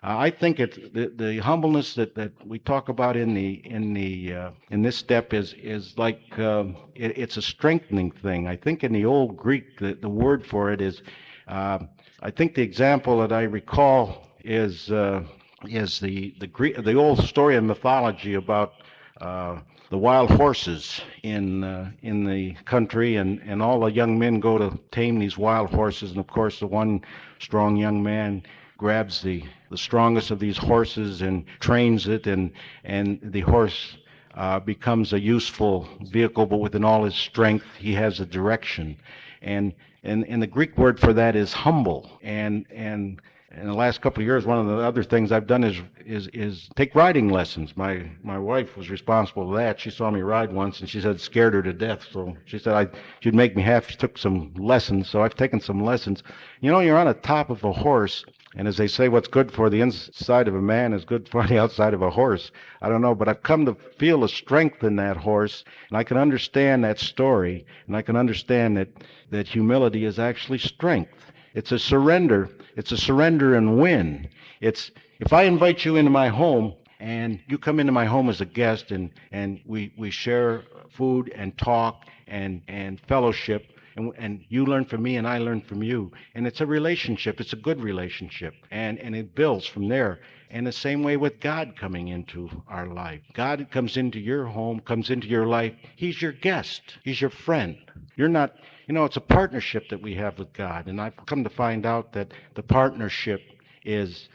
I think it's the humbleness that we talk about in this step is like it's a strengthening thing. I think in the old Greek the word for it is I think the example that I recall is the old story and mythology about the wild horses in the country, and all the young men go to tame these wild horses, and of course the one strong young man grabs the strongest of these horses and trains it, and the horse becomes a useful vehicle, but within all his strength he has a direction, and the Greek word for that is humble. And in the last couple of years, one of the other things I've done is take riding lessons. My wife was responsible for that. She saw me ride once, and she said it scared her to death. So she said she'd make me have. She took some lessons, so I've taken some lessons. You're on the top of a horse, and as they say, what's good for the inside of a man is good for the outside of a horse. I don't know, but I've come to feel the strength in that horse, and I can understand that story, and I can understand that humility is actually strength. It's a surrender. It's a surrender and win. It's if I invite you into my home and you come into my home as a guest, and we share food and talk and fellowship, and you learn from me and I learn from you, and it's a relationship. It's a good relationship, and it builds from there. And the same way with God coming into our life. God comes into your home, comes into your life. He's your guest. He's your friend. You're not. It's a partnership that we have with God, and I've come to find out that the partnership is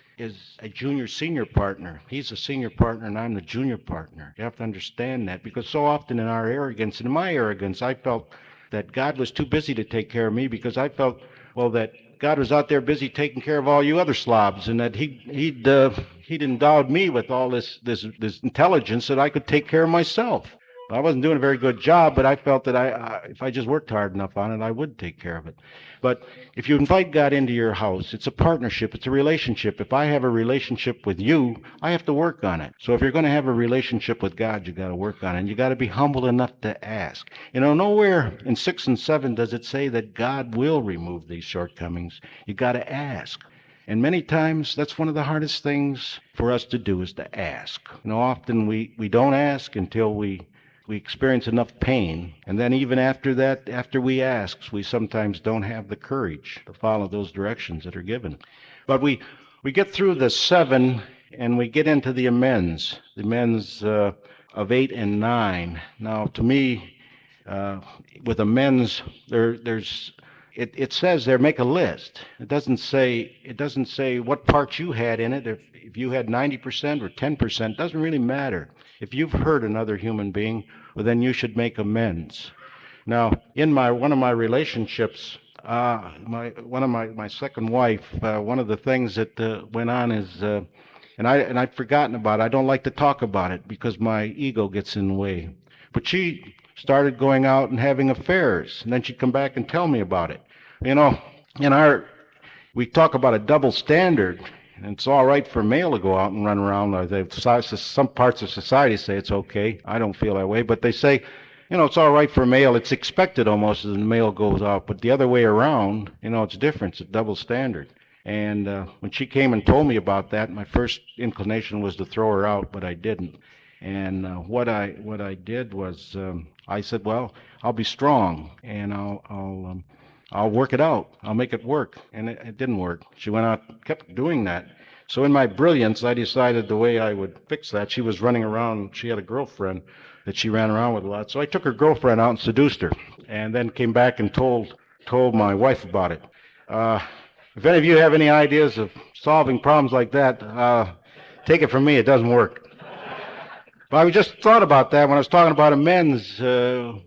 a junior-senior partner. He's a senior partner, and I'm the junior partner. You have to understand that, because so often in our arrogance, in my arrogance, I felt that God was too busy to take care of me, because I felt, that God was out there busy taking care of all you other slobs, and that he'd endowed me with all this intelligence that I could take care of myself. I wasn't doing a very good job, but I felt that if I just worked hard enough on it, I would take care of it. But if you invite God into your house, it's a partnership, it's a relationship. If I have a relationship with you, I have to work on it. So if you're going to have a relationship with God, you got to work on it, and you got to be humble enough to ask. Nowhere in 6 and 7 does it say that God will remove these shortcomings. You got to ask. And many times, that's one of the hardest things for us to do, is to ask. Often we don't ask until we experience enough pain, and then even after that, after we ask, we sometimes don't have the courage to follow those directions that are given. But we get through the 7, and we get into the amends of 8 and 9. Now, to me, with amends, it says there, make a list. It doesn't say what part you had in it. If you had 90% or 10%, doesn't really matter. If you've hurt another human being, well, then you should make amends. Now, in one of my relationships, my second wife, one of the things that went on is, and I've forgotten about it. I don't like to talk about it because my ego gets in the way. But she started going out and having affairs, and then she'd come back and tell me about it. We talk about a double standard. And it's all right for a male to go out and run around. Some parts of society say it's okay. I don't feel that way, but they say, it's all right for a male. It's expected almost as the male goes out. But the other way around, it's different. It's a double standard. And when she came and told me about that, my first inclination was to throw her out, but I didn't. And what I did was I said, well, I'll be strong, and I'll work it out. I'll make it work. And it didn't work. She went out, kept doing that. So in my brilliance, I decided the way I would fix that. She was running around. She had a girlfriend that she ran around with a lot. So I took her girlfriend out and seduced her, and then came back and told my wife about it. If any of you have any ideas of solving problems like that, take it from me. It doesn't work. But I just thought about that when I was talking about amends. I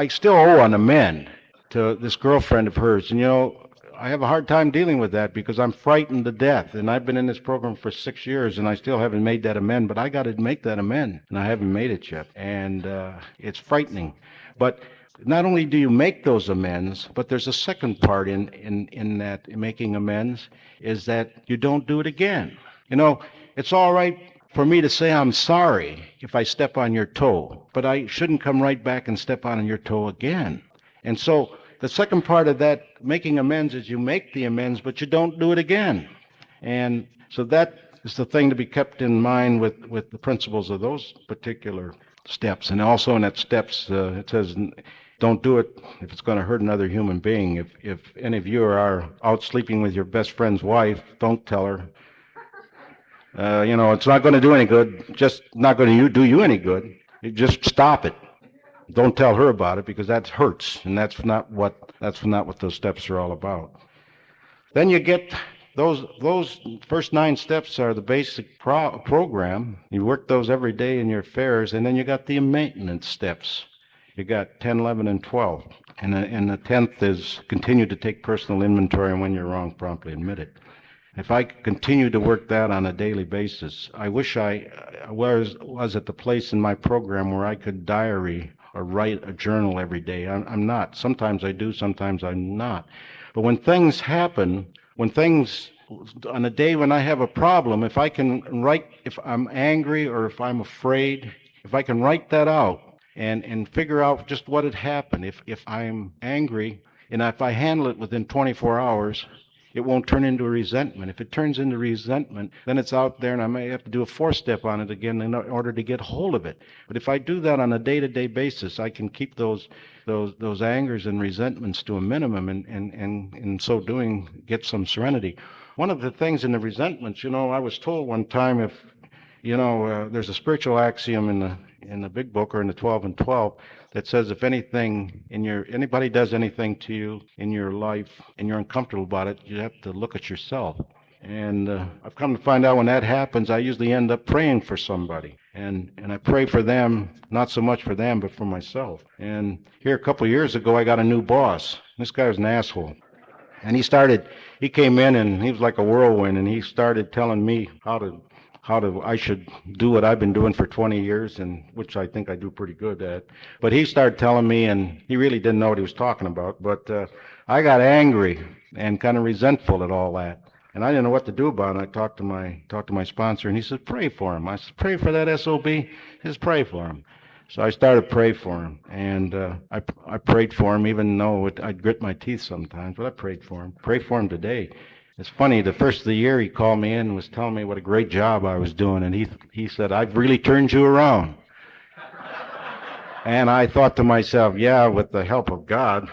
still owe on amend to this girlfriend of hers. And, I have a hard time dealing with that because I'm frightened to death. And I've been in this program for 6 years, and I still haven't made that amend. But I got to make that amend, and I haven't made it yet. And it's frightening. But not only do you make those amends, but there's a second part in that making amends, is that you don't do it again. It's all right for me to say I'm sorry if I step on your toe, but I shouldn't come right back and step on your toe again. And so the second part of that making amends is you make the amends, but you don't do it again. And so that is the thing to be kept in mind with the principles of those particular steps. And also in that steps, it says, don't do it if it's going to hurt another human being. If any of you are out sleeping with your best friend's wife, don't tell her. It's not going to do any good. Just not going to do you any good. You just stop it. Don't tell her about it because that hurts, and that's not what those steps are all about. Then you get those first 9 steps are the basic program. You work those every day in your affairs, and then you got the maintenance steps. You got 10, 11, and 12. And the 10th is continue to take personal inventory, and when you're wrong, promptly admit it. If I continue to work that on a daily basis, I wish I was at the place in my program where I could diary or write a journal every day. I'm not. Sometimes I do, sometimes I'm not. But when things happen, on a day when I have a problem, if I can write, if I'm angry or if I'm afraid, if I can write that out and figure out just what had happened, if I'm angry, and if I handle it within 24 hours, it won't turn into a resentment. If it turns into resentment, then it's out there, and I may have to do a 4-step on it again in order to get hold of it. But if I do that on a day-to-day basis, I can keep those angers and resentments to a minimum, and in so doing, get some serenity. One of the things in the resentments, I was told one time, if there's a spiritual axiom in the big book or in the 12 and 12 that says if anybody does anything to you in your life and you're uncomfortable about it, you have to look at yourself. And I've come to find out when that happens, I usually end up praying for somebody. And I pray for them, not so much for them, but for myself. And here a couple of years ago, I got a new boss. This guy was an asshole. And he came in and he was like a whirlwind, and he started telling me I should do what I've been doing for 20 years, and which I think I do pretty good at. But he started telling me, and he really didn't know what he was talking about. But I got angry and kind of resentful at all that, and I didn't know what to do about it. I talked to my sponsor, and he said, "Pray for him." I said, "Pray for that SOB? Just pray for him." So I started to pray for him, and I prayed for him, even though I'd grit my teeth sometimes. But I prayed for him. Pray for him today. It's funny, the first of the year he called me in and was telling me what a great job I was doing, and he said, "I've really turned you around." And I thought to myself, yeah, with the help of God.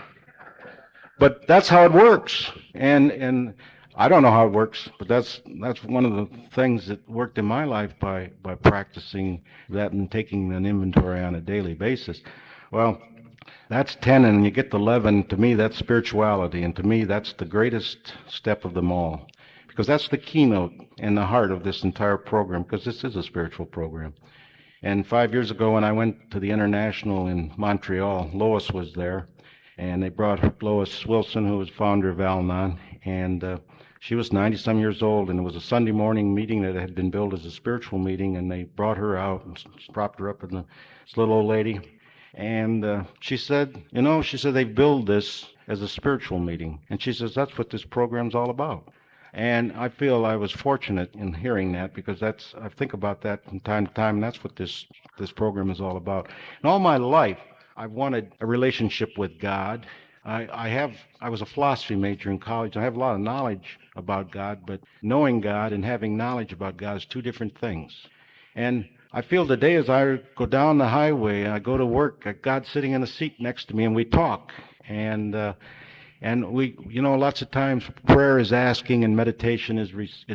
But that's how it works. And I don't know how it works, but that's one of the things that worked in my life by practicing that and taking an inventory on a daily basis. Well, that's 10, and you get to 11. To me, that's spirituality, and to me, that's the greatest step of them all, because that's the keynote and the heart of this entire program, because this is a spiritual program. And 5 years ago, when I went to the International in Montreal, Lois was there, and they brought Lois Wilson, who was founder of Al-Anon, and she was 90-some years old, and it was a Sunday morning meeting that had been billed as a spiritual meeting, and they brought her out and propped her up in this little old lady. And she said, they billed this as a spiritual meeting. And she says, that's what this program's all about. And I feel I was fortunate in hearing that because I think about that from time to time, and that's what this program is all about. And all my life, I've wanted a relationship with God. I was a philosophy major in college. I have a lot of knowledge about God, but knowing God and having knowledge about God is two different things. And I feel today as I go down the highway, I go to work, God's sitting in a seat next to me, and we talk. And we, lots of times prayer is asking and meditation is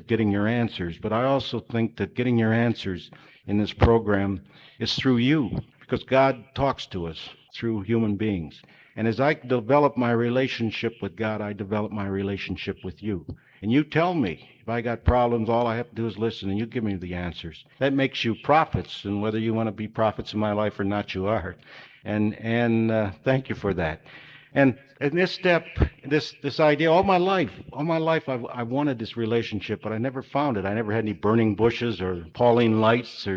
getting your answers. But I also think that getting your answers in this program is through you, because God talks to us through human beings. And as I develop my relationship with God, I develop my relationship with you. And you tell me if I got problems, all I have to do is listen, and you give me the answers. That makes you prophets, and whether you want to be prophets in my life or not, you are. And thank you for that. And in this step, this idea, all my life, I wanted this relationship, but I never found it. I never had any burning bushes or Pauline lights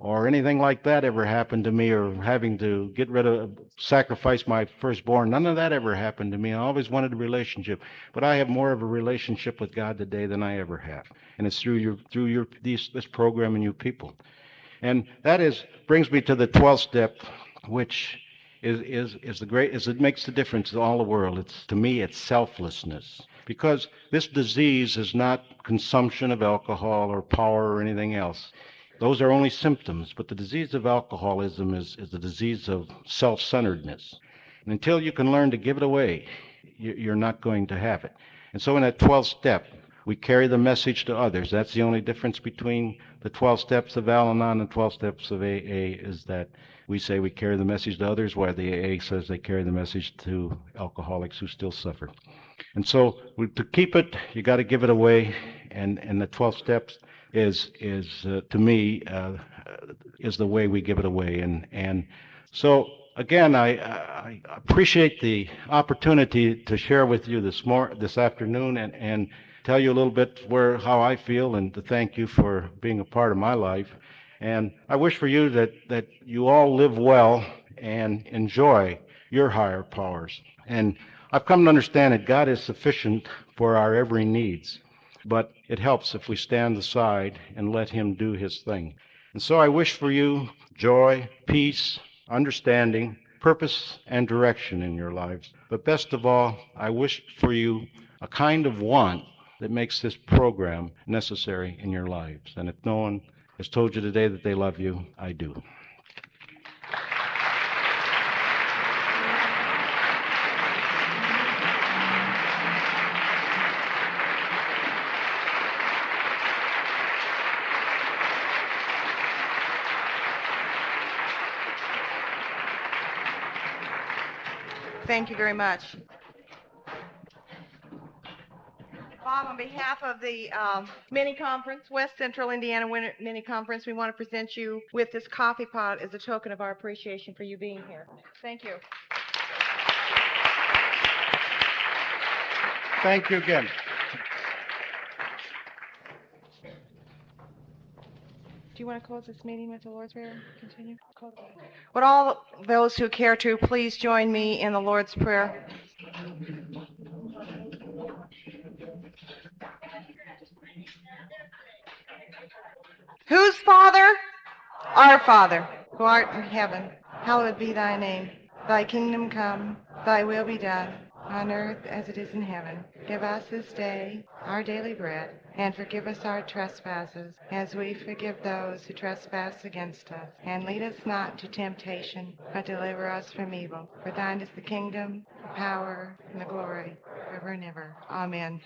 or anything like that ever happened to me, or having to sacrifice my firstborn. None of that ever happened to me. I always wanted a relationship, but I have more of a relationship with God today than I ever have, and it's through this program and you people. And that brings me to the 12th step, which is the great, it makes the difference in all the world. To me, it's selflessness. Because this disease is not consumption of alcohol or power or anything else. Those are only symptoms, but the disease of alcoholism is the disease of self-centeredness. And until you can learn to give it away, you're not going to have it. And so in that 12th step, we carry the message to others. That's the only difference between the 12 steps of Al-Anon and the 12 steps of AA, is that we say we carry the message to others, while the AA says they carry the message to alcoholics who still suffer. And so to keep it, you got to give it away. And the 12 steps is to me, is the way we give it away. And so again, I appreciate the opportunity to share with you this afternoon and tell you a little bit how I feel, and to thank you for being a part of my life. And I wish for you that you all live well and enjoy your higher powers. And I've come to understand that God is sufficient for our every needs, but it helps if we stand aside and let Him do His thing. And so I wish for you joy, peace, understanding, purpose, and direction in your lives. But best of all, I wish for you a kind of want that makes this program necessary in your lives. And if no one has told you today that they love you, I do. Thank you very much. Bob, on behalf of the mini conference, West Central Indiana mini conference, we want to present you with this coffee pot as a token of our appreciation for you being here. Thank you. Thank you again. Do you want to close this meeting with the Lord's Prayer and continue? Would all those who care to please join me in the Lord's Prayer? Whose Father? Our Father, who art in heaven, hallowed be thy name. Thy kingdom come, thy will be done, on earth as it is in heaven. Give us this day our daily bread, and forgive us our trespasses, as we forgive those who trespass against us. And lead us not to temptation, but deliver us from evil. For thine is the kingdom, the power, and the glory, forever and ever. Amen.